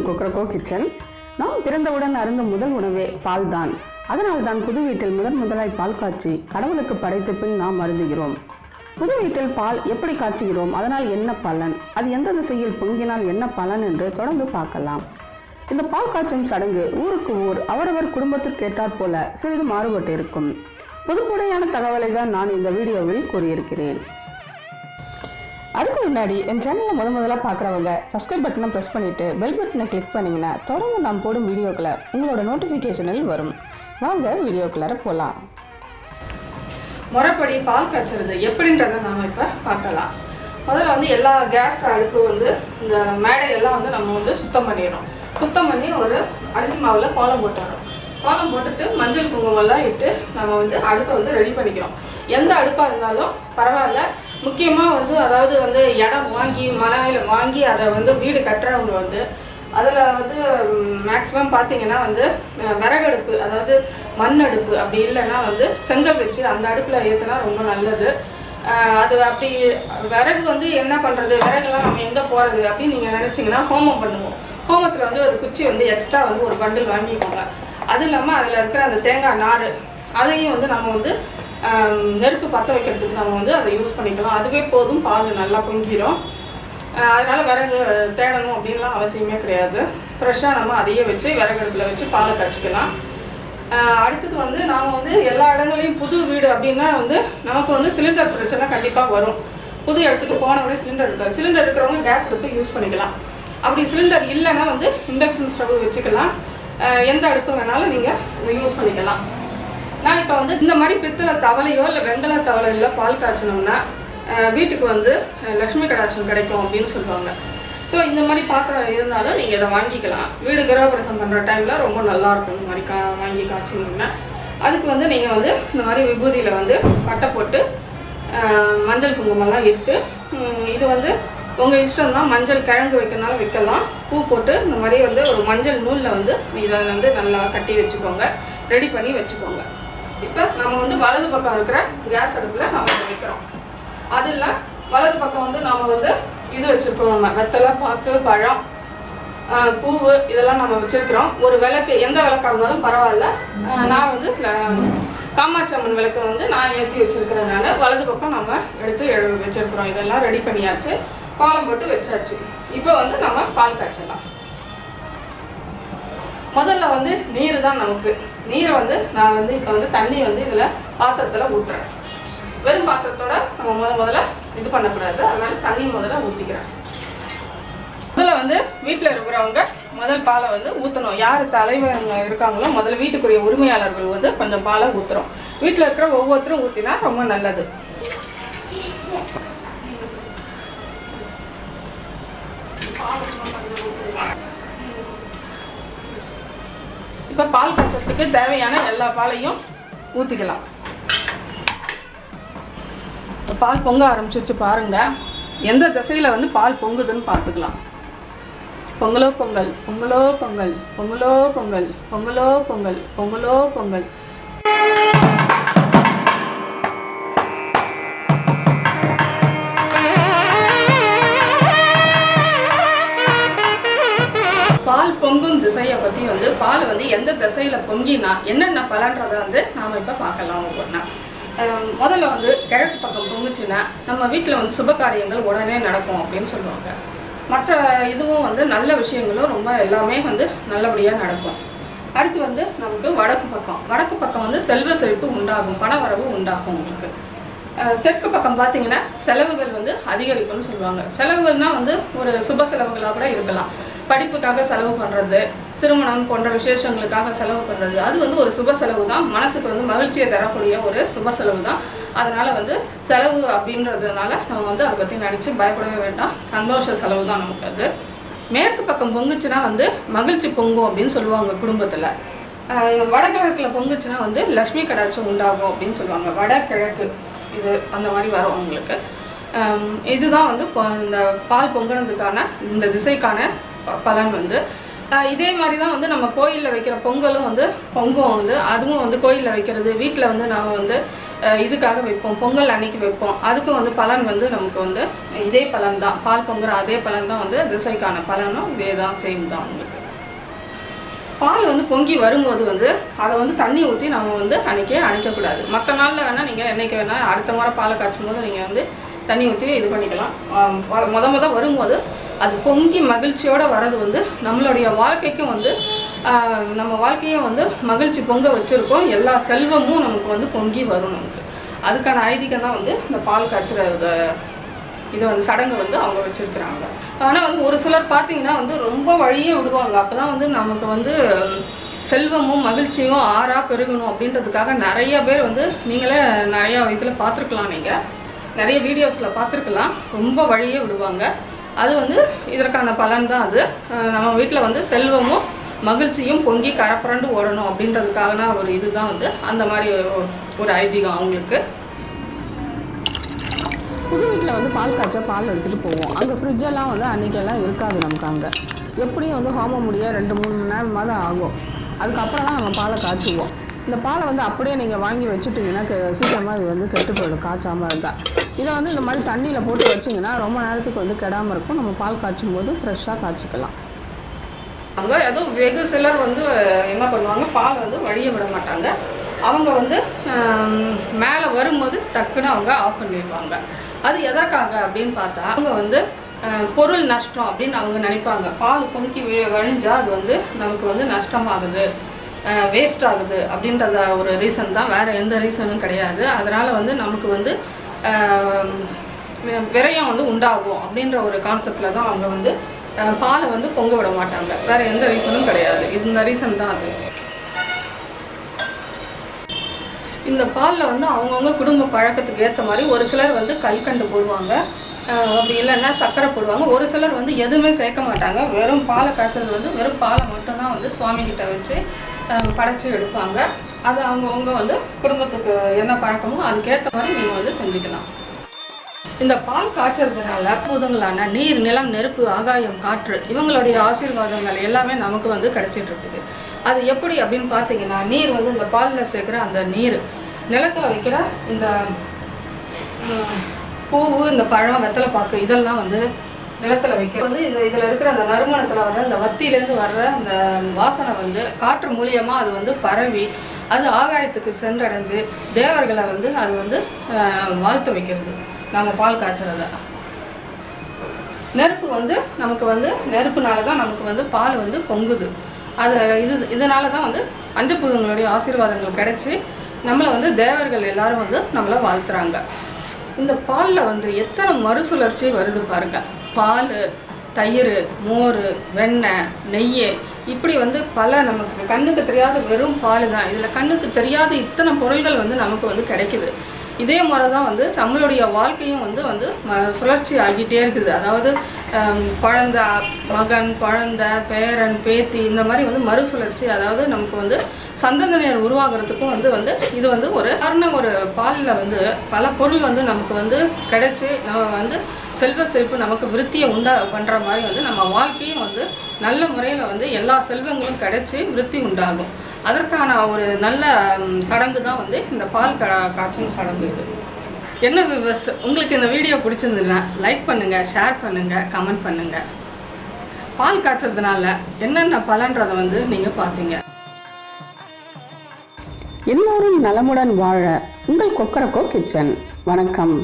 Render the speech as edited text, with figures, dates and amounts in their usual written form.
Welcome cocaraco kitchen. நாம் பிறந்தவுடன் அருந்தும் முதல் உணவே பால் தான். அதனால் தான் புது வீட்டில் முதலாய் பால் காய்ச்சி கடவுளுக்கு படைத்த பின் நாம் அருந்துகிறோம். புது வீட்டில் பால் எப்படி காய்ச்சுகிறோம், அதனால் என்ன பலன், அது எந்த திசையில் பொங்கினால் என்ன பலன் என்று தொடர்ந்து பார்க்கலாம். இந்த பால் காய்ச்சும் சடங்கு ஊருக்கு ஊர் அவரவர் குடும்பத்திற்கு ஏற்றாற் போல சிறிது மாறுபட்டு இருக்கும். பொதுப்படையான தகவலை தான் நான் இந்த வீடியோவில் கூறியிருக்கிறேன். அதுக்கு முன்னாடி என் சேனலில் முதல்ல பார்க்குறவங்க சப்ஸ்கிரைப் பட்டனை ப்ரெஸ் பண்ணிவிட்டு பெல் பட்டனை கிளிக் பண்ணிங்கன்னா தொடர்ந்து நான் போடும் வீடியோக்களை உங்களோட நோட்டிஃபிகேஷனில் வரும். வாங்க வீடியோக்குள்ளார போகலாம். முறைப்படி பால் காய்ச்சறது எப்படின்றத நாம் இப்போ பார்க்கலாம். முதல்ல எல்லா கேஸ் அடுப்பு இந்த மேடையெல்லாம் நம்ம சுத்தம் பண்ணிடணும். சுத்தம் பண்ணி ஒரு அரிசி மாவில் கோலம் போட்டுறோம். கோலம் போட்டுட்டு மஞ்சள் குங்குமம்லாம் இட்டு நம்ம அடுப்பை ரெடி பண்ணிக்கிறோம். எந்த அடுப்பாக இருந்தாலும் பரவாயில்ல. முக்கியமாக அதாவது இடம் வாங்கி மனையில் வாங்கி அதை வீடு கட்டுறவங்க அதில் மேக்ஸிமம் பார்த்தீங்கன்னா விறகடுப்பு, அதாவது மண் அடுப்பு, அப்படி இல்லைன்னா செங்கல் வச்சு அந்த அடுப்பில் ஏற்றினா ரொம்ப நல்லது. அது அப்படி விறகு என்ன பண்ணுறது, விறகுலாம் நம்ம எங்கே போகிறது அப்படின்னு நீங்கள் நினச்சிங்கன்னா ஹோமம் பண்ணுவோம். ஹோமத்தில் ஒரு குச்சி எக்ஸ்ட்ரா ஒரு பண்டில் வாங்கிக்கோங்க. அது இல்லாமல் அதில் இருக்கிற அந்த தேங்காய் நார் அதையும் நம்ம நெருப்பு பற்ற வைக்கிறதுக்கு நம்ம அதை யூஸ் பண்ணிக்கலாம். அதுவே போதும், பால் நல்லா பொங்கிடும். அதனால் விறகு தேடணும் அப்படின்லாம் அவசியமே கிடையாது. ஃப்ரெஷ்ஷாக நம்ம அதையே வச்சு விறகடுப்பில் வச்சு பாலை காய்ச்சிக்கலாம். அடுத்தது நாம் எல்லா இடங்களையும் புது வீடு அப்படின்னா நமக்கு சிலிண்டர் பிரச்சனை கண்டிப்பாக வரும். புது இடத்துக்கு போனவொடனே சிலிண்டர் இருக்காது. சிலிண்டர் இருக்கிறவங்க கேஸ் அடுப்பு யூஸ் பண்ணிக்கலாம். அப்படி சிலிண்டர் இல்லைன்னா இண்டக்ஷன் ஸ்டவ் வச்சுக்கலாம். எந்த அடுப்பு வேணாலும் நீங்கள் யூஸ் பண்ணிக்கலாம். நான் இப்போ இந்த மாதிரி பித்தளை தவளையோ இல்லை வெங்கல தவளையில பால் காய்ச்சினோம்னா வீட்டுக்கு லக்ஷ்மி கடாட்சம் கிடைக்கும் அப்படின்னு சொல்லுவாங்க. ஸோ இந்த மாதிரி பாத்திரம் இருந்தாலும் நீங்கள் இதை வாங்கிக்கலாம். வீடு கிரகப்பிரவேசம் பண்ணுற டைமில் ரொம்ப நல்லாயிருக்கும். இந்த மாதிரி வாங்கி காய்ச்சிங்கன்னா அதுக்கு நீங்கள் இந்த மாதிரி விபூதியில் பட்டை போட்டு மஞ்சள் குங்குமம்லாம் இட்டு, இது உங்கள் இஷ்டம் தான். மஞ்சள் கிழங்கு வைக்கிறனால வைக்கலாம். பூ போட்டு இந்த மாதிரி ஒரு மஞ்சள் நூலில் இதை நல்லா கட்டி வச்சுக்கோங்க, ரெடி பண்ணி வச்சுக்கோங்க. இப்போ நம்ம வலது பக்கம் இருக்கிற கேஸ் அடுப்பில் நம்ம இதை வைக்கிறோம். அதில் வலது பக்கம் நாம் இது வச்சுருக்கோம். நம்ம வெத்தலை, பாக்கு, பழம், பூவு இதெல்லாம் நம்ம வச்சுருக்கிறோம். ஒரு விளக்கு, எந்த விளக்காக இருந்தாலும் பரவாயில்ல. நான் காமாட்சி அம்மன் விளக்கு நான் ஏற்றி வச்சுருக்கிறதுனால வலது பக்கம் நம்ம எடுத்து வச்சுருக்கிறோம். இதெல்லாம் ரெடி பண்ணியாச்சு, கோலம் போட்டு வச்சாச்சு. இப்போ நம்ம பால் காய்ச்சலாம். முதல்ல நீர் தான் நமக்கு. நீரை நான் இப்போ தண்ணி இதில் பாத்திரத்தில் ஊற்றுறேன். வெறும் பாத்திரத்தோட நம்ம முதல்ல இது பண்ணக்கூடாது. அதனால தண்ணி முதல்ல ஊற்றிக்கிறேன். முதல்ல வீட்டில் இருக்கிறவங்க முதல் பாலை ஊற்றணும். யார் தலைவருங்க இருக்காங்களோ முதல்ல வீட்டுக்குரிய உரிமையாளர்கள் கொஞ்சம் பாலை ஊற்றுறோம். வீட்டில் இருக்கிற ஒவ்வொருத்தரும் ஊற்றினா ரொம்ப நல்லது. இப்போ பால் காய்ச்சறதுக்கு தேவையான எல்லா பாலையும் ஊற்றிக்கலாம். பால் பொங்க ஆரம்பிச்சிச்சு பாருங்க. எந்த திசையில் பால் பொங்குதுன்னு பார்த்துக்கலாம். பொங்கலோ பொங்கல், பொங்கலோ பொங்கல், பொங்கலோ பொங்கல், பொங்கலோ பொங்கல், பொங்கலோ பொங்கல். பால் பொங்கும் திசையை பற்றி பால் எந்த திசையில் பொங்கினா என்னென்ன பலன்றதை நாம் இப்போ பார்க்கலாம். ஒவ்வொன்றா முதல்ல கிழக்கு பக்கம் பொங்குச்சுன்னா நம்ம வீட்டில் சுப காரியங்கள் உடனே நடக்கும் அப்படின்னு சொல்லுவாங்க. மற்ற இதுவும் நல்ல விஷயங்களும் ரொம்ப எல்லாமே நல்லபடியாக நடக்கும். அடுத்து நமக்கு வடக்கு பக்கம் செல்வ செழிப்பு உண்டாகும், பணவரவு உண்டாகும். உங்களுக்கு தெற்கு பக்கம் பார்த்தீங்கன்னா செலவுகள் அதிகரிக்கும்னு சொல்லுவாங்க. செலவுகள்னால் ஒரு சுப செலவுகளாக கூட இருக்கலாம். படிப்புக்காக செலவு பண்ணுறது, திருமணம் போன்ற விசேஷங்களுக்காக செலவு பண்ணுறது, அது ஒரு சுப செலவு தான். மனசுக்கு மகிழ்ச்சியை தரக்கூடிய ஒரு சுப செலவு தான். அதனால் செலவு அப்படின்றதுனால நம்ம அதை பற்றி நினச்சி பயப்படவே வேண்டாம். சந்தோஷ செலவு தான் நமக்கு அது. மேற்கு பக்கம் பொங்குச்சுன்னா மகிழ்ச்சி பொங்கும் அப்படின்னு சொல்லுவாங்க குடும்பத்தில். வடகிழக்கில் பொங்குச்சுன்னா லக்ஷ்மி கடாட்சம் உண்டாகும் அப்படின்னு சொல்லுவாங்க. வடகிழக்கு இது அந்த மாதிரி வரும் உங்களுக்கு. இதுதான் இந்த பால் பொங்கினதுக்கான இந்த திசைக்கான பலன். இதே மாதிரி தான் நம்ம கோயிலில் வைக்கிற பொங்கலும் பொங்கும். அதுவும் கோயிலில் வைக்கிறது, வீட்டில் நாம் இதுக்காக வைப்போம், பொங்கல் அன்னைக்கு வைப்போம். அதுக்கு வந்து பலன் வந்து நமக்கு வந்து இதே பலன் தான். பால் பொங்குற அதே பலன் தான் வந்து திசைக்கான பலனும் இதே தான், சேம் தான் உங்களுக்கு. பால் வந்து பொங்கி வரும்போது வந்து அதை வந்து தண்ணி ஊற்றி நம்ம வந்து அன்றைக்கே அணைக்கக்கூடாது. மற்ற நாளில் வேணால் நீங்கள் என்றைக்கு வேணால் அடுத்த முறை பாலை காய்ச்சும் போது நீங்கள் வந்து தண்ணி ஊற்றி இது பண்ணிக்கலாம். முத வரும்போது அது பொங்கி மகிழ்ச்சியோடு வர்றது வந்து நம்மளுடைய வாழ்க்கைக்கும் வந்து நம்ம வாழ்க்கையும் வந்து மகிழ்ச்சி பொங்க வச்சுருக்கோம். எல்லா செல்வமும் நமக்கு வந்து பொங்கி வரும் நமக்கு. அதுக்கான ஐதீகம் தான் வந்து இந்த பால் காய்ச்சுற இதை வந்து சடங்கு வந்து அவங்க வச்சுருக்குறாங்க. ஆனால் வந்து ஒரு சிலர் பார்த்திங்கன்னா வந்து ரொம்ப வழியே விடுவாங்க. அப்போ தான் வந்து நமக்கு வந்து செல்வமும் மகிழ்ச்சியும் ஆறாக பெருகணும் அப்படின்றதுக்காக நிறைய பேர் வந்து நீங்களே நிறையா இதில் பார்த்துருக்கலாம், நீங்கள் நிறைய வீடியோஸில் பார்த்துருக்கலாம். ரொம்ப வழியே விடுவாங்க. அது வந்து இதற்கான பலன் தான். அது நம்ம வீட்டில் வந்து செல்வமும் மகிழ்ச்சியும் பொங்கி கரப்புரண்டு ஓடணும் அப்படின்றதுக்கான ஒரு இதுதான் வந்து அந்த மாதிரி ஒரு ஐதீகம் அவங்களுக்கு. புது வீட்டில் வந்து பால் காய்ச்சா பால் எடுத்துகிட்டு போவோம். அங்கே ஃப்ரிட்ஜெல்லாம் வந்து அன்றைக்கெல்லாம் இருக்காது நமக்கு. அங்கே எப்படியும் வந்து ஹோமம் முடிய 2-3 மணி நேரமாவது ஆகும். அதுக்கப்புறம் தான் நம்ம பாலை காய்ச்சுவோம். இந்த பாலை வந்து அப்படியே நீங்கள் வாங்கி வச்சுட்டிங்கன்னா சீக்கிரமாக இது வந்து கெட்டு போயிடும் காய்ச்சாமல் இருந்தால். இதை வந்து இந்த மாதிரி தண்ணியில் போட்டு வச்சிங்கன்னா ரொம்ப நேரத்துக்கு வந்து கெடாமல் இருக்கும். நம்ம பால் காய்ச்சும் போது ஃப்ரெஷ்ஷாக காய்ச்சிக்கலாம். அங்கே அதுவும் வெகு சிலர் வந்து என்ன பண்ணுவாங்க, பால் வந்து வழிய விட மாட்டாங்க. அவங்க வந்து மேலே வரும்போது டக்குன்னு அவங்க ஆஃப் பண்ணிடுவாங்க. அது எதற்காக அப்படின்னு பார்த்தா அவங்க வந்து பொருள் நஷ்டம் அப்படின்னு அவங்க நினைப்பாங்க. பால் பொங்கி வழிஞ்சால் அது வந்து நமக்கு வந்து நஷ்டமாகுது, வேஸ்ட் ஆகுது அப்படின்றத ஒரு ரீசன் தான், வேறு எந்த ரீசனும் கிடையாது. அதனால் வந்து நமக்கு வந்து விரயம் வந்து உண்டாகும் அப்படின்ற ஒரு கான்செப்டில் தான் அவங்க வந்து பாலை வந்து பொங்க விட மாட்டாங்க. வேறு எந்த ரீசனும் கிடையாது. இந்த ரீசன் தான் அது. இந்த பாலில் வந்து அவங்கவுங்க குடும்ப பழக்கத்துக்கு ஏற்ற மாதிரி ஒரு சிலர் வந்து கல்கண்டு போடுவாங்க, அப்படி இல்லைன்னா சர்க்கரை போடுவாங்க. ஒரு சிலர் வந்து எதுவுமே சேர்க்க மாட்டாங்க. வெறும் பாலை காய்ச்சல் வந்து வெறும் பாலை மட்டும்தான் வந்து சுவாமிகிட்ட வச்சு படைச்சி எடுப்பாங்க. அது அவங்கவுங்க வந்து குடும்பத்துக்கு என்ன பழக்கமோ அதுக்கேற்ற மாதிரி நீங்கள் வந்து செஞ்சுக்கலாம். இந்த பால் காய்ச்சறதுனால பூதங்களான நீர், நிலம், நெருப்பு, ஆகாயம், காற்று இவங்களுடைய ஆசீர்வாதங்கள் எல்லாமே நமக்கு வந்து கிடைச்சிட்டு இருக்குது. அது எப்படி அப்படின்னு பார்த்தீங்கன்னா, நீர் வந்து இந்த பாலில் சேர்க்குற அந்த நீர், நிலத்தில் வைக்கிற இந்த பூவு, இந்த பழம், வெத்தலை பாக்கு இதெல்லாம் வந்து நிலத்தில் வைக்க வந்து இதில் இருக்கிற அந்த நறுமணத்தில் வர்ற இந்த வத்தியிலேருந்து வர்ற அந்த வாசனை வந்து காற்று மூலியமாக அது வந்து பரவி அது ஆகாயத்துக்கு சென்றடைஞ்சு தேவர்களை வந்து அது வந்து வாழ்த்து வைக்கிறது. நம்ம பால் காய்ச்சறத நெருப்பு வந்து நமக்கு வந்து நெருப்புனால தான் நமக்கு வந்து பால் வந்து பொங்குது. அது இதனால தான் வந்து பஞ்சபூதங்களுடைய ஆசீர்வாதங்கள் கிடைச்சி நம்மளை வந்து தேவர்கள் எல்லாரும் வந்து நம்மளை வாழ்த்துறாங்க. இந்த பாலில் வந்து எத்தனை மறுசுழற்சி வருது பாருங்க. பால், தயிர், மோர், வெண்ணெய், நெய், இப்படி வந்து பல நமக்கு கண்ணுக்கு தெரியாத வெறும் பால் தான். இதில் கண்ணுக்கு தெரியாத இத்தனை பொருள்கள் வந்து நமக்கு வந்து கிடைக்குது. இதே மாதிரி தான் வந்து நம்மளுடைய வாழ்க்கையும் வந்து சுழற்சி ஆகிட்டே இருக்குது. அதாவது குழந்தை, மகன், குழந்தை, பேரன், பேத்தி இந்த மாதிரி வந்து மறுசுழற்சி. அதாவது நமக்கு வந்து சந்ததியினர் உருவாகிறதுக்கும் வந்து இது வந்து ஒரு காரணம். ஒரு பாலில் வந்து பல பொருள் வந்து நமக்கு வந்து கிடைச்சி நம்ம வந்து செல்வ செழிப்பு நமக்கு விருத்தியை பண்ணுற மாதிரி வந்து நம்ம வாழ்க்கையும் வந்து நல்ல முறையில் வந்து எல்லா செல்வங்களும் கிடைச்சி விருத்தி உண்டாகும். அதற்கான ஒரு நல்ல சடங்கு தான் வந்து இந்த பால் காய்ச்சும் சடங்கு. இது என்ன விவஸ், உங்களுக்கு இந்த வீடியோ பிடிச்சிருந்ததுன்னா லைக் பண்ணுங்கள், ஷேர் பண்ணுங்கள், கமெண்ட் பண்ணுங்கள். பால் காய்ச்சறதுனால என்னென்ன பலன்றதை வந்து நீங்கள் பார்த்தீங்க. எல்லோரும் நலமுடன் வாழ உங்கள் கொக்கரக்கோ கிச்சன். வணக்கம்.